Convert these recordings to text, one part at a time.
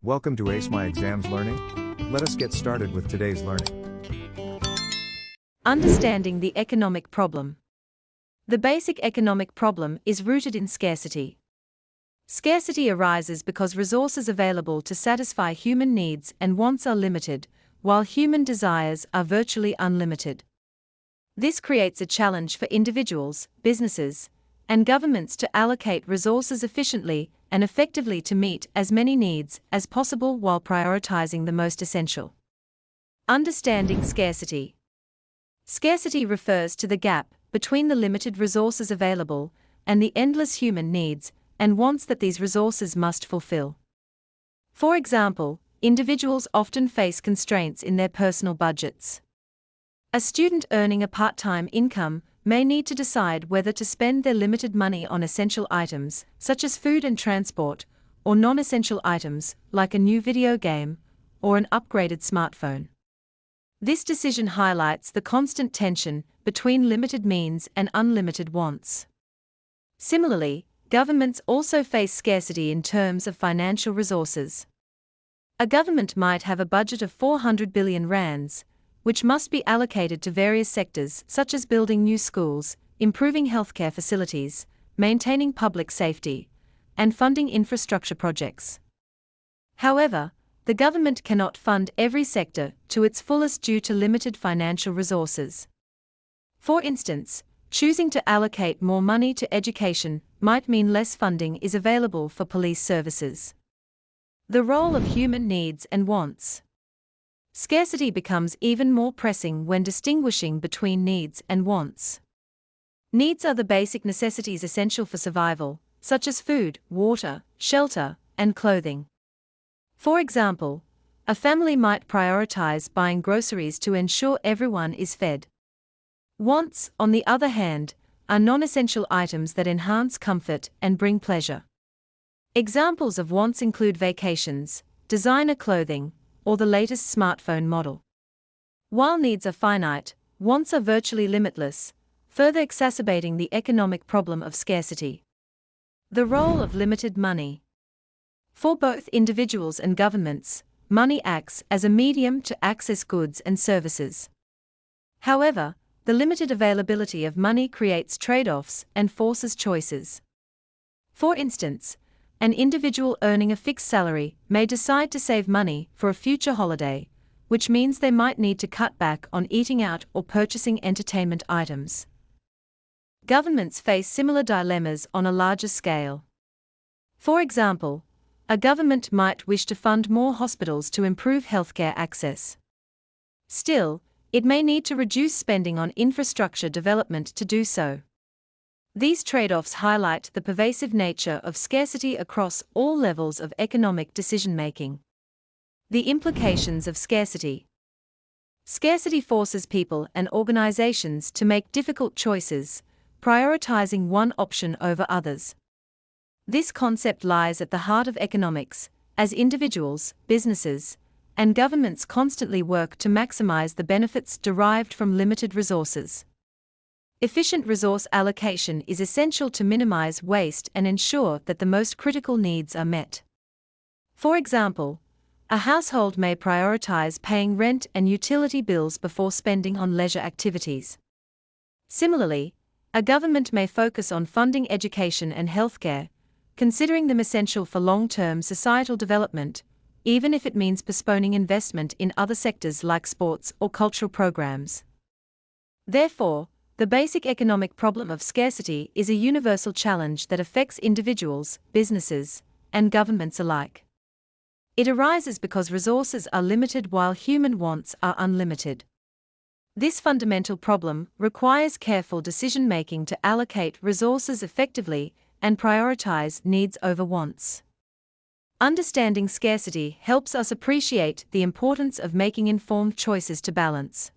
Welcome to Ace My Exams Learning. Let us get started with today's learning. Understanding the economic problem. The basic economic problem is rooted in scarcity. Scarcity arises because resources available to satisfy human needs and wants are limited, while human desires are virtually unlimited. This creates a challenge for individuals, businesses, and governments to allocate resources efficiently and effectively to meet as many needs as possible while prioritizing the most essential. Understanding scarcity. Scarcity refers to the gap between the limited resources available and the endless human needs and wants that these resources must fulfill. For example, individuals often face constraints in their personal budgets. A student earning a part-time income may need to decide whether to spend their limited money on essential items, such as food and transport, or non-essential items, like a new video game or an upgraded smartphone. This decision highlights the constant tension between limited means and unlimited wants. Similarly, governments also face scarcity in terms of financial resources. A government might have a budget of 400 billion rands, which must be allocated to various sectors such as building new schools, improving healthcare facilities, maintaining public safety, and funding infrastructure projects. However, the government cannot fund every sector to its fullest due to limited financial resources. For instance, choosing to allocate more money to education might mean less funding is available for police services. The role of human needs and wants. Scarcity becomes even more pressing when distinguishing between needs and wants. Needs are the basic necessities essential for survival, such as food, water, shelter, and clothing. For example, a family might prioritize buying groceries to ensure everyone is fed. Wants, on the other hand, are non-essential items that enhance comfort and bring pleasure. Examples of wants include vacations, designer clothing, or the latest smartphone model. While needs are finite, wants are virtually limitless, further exacerbating the economic problem of scarcity. The role of limited money. For both individuals and governments, money acts as a medium to access goods and services. However, the limited availability of money creates trade-offs and forces choices. For instance, an individual earning a fixed salary may decide to save money for a future holiday, which means they might need to cut back on eating out or purchasing entertainment items. Governments face similar dilemmas on a larger scale. For example, a government might wish to fund more hospitals to improve healthcare access. Still, it may need to reduce spending on infrastructure development to do so. These trade-offs highlight the pervasive nature of scarcity across all levels of economic decision-making. The implications of scarcity. Scarcity forces people and organizations to make difficult choices, prioritizing one option over others. This concept lies at the heart of economics, as individuals, businesses, and governments constantly work to maximize the benefits derived from limited resources. Efficient resource allocation is essential to minimize waste and ensure that the most critical needs are met. For example, a household may prioritize paying rent and utility bills before spending on leisure activities. Similarly, a government may focus on funding education and healthcare, considering them essential for long-term societal development, even if it means postponing investment in other sectors like sports or cultural programs. Therefore, the basic economic problem of scarcity is a universal challenge that affects individuals, businesses, and governments alike. It arises because resources are limited while human wants are unlimited. This fundamental problem requires careful decision-making to allocate resources effectively and prioritize needs over wants. Understanding scarcity helps us appreciate the importance of making informed choices to balance.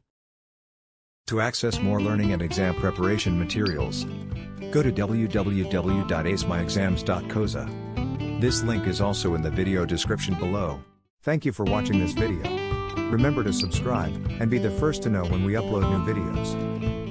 To access more learning and exam preparation materials, go to www.acemyexams.coza. This link is also in the video description below. Thank you for watching this video. Remember to subscribe and be the first to know when we upload new videos.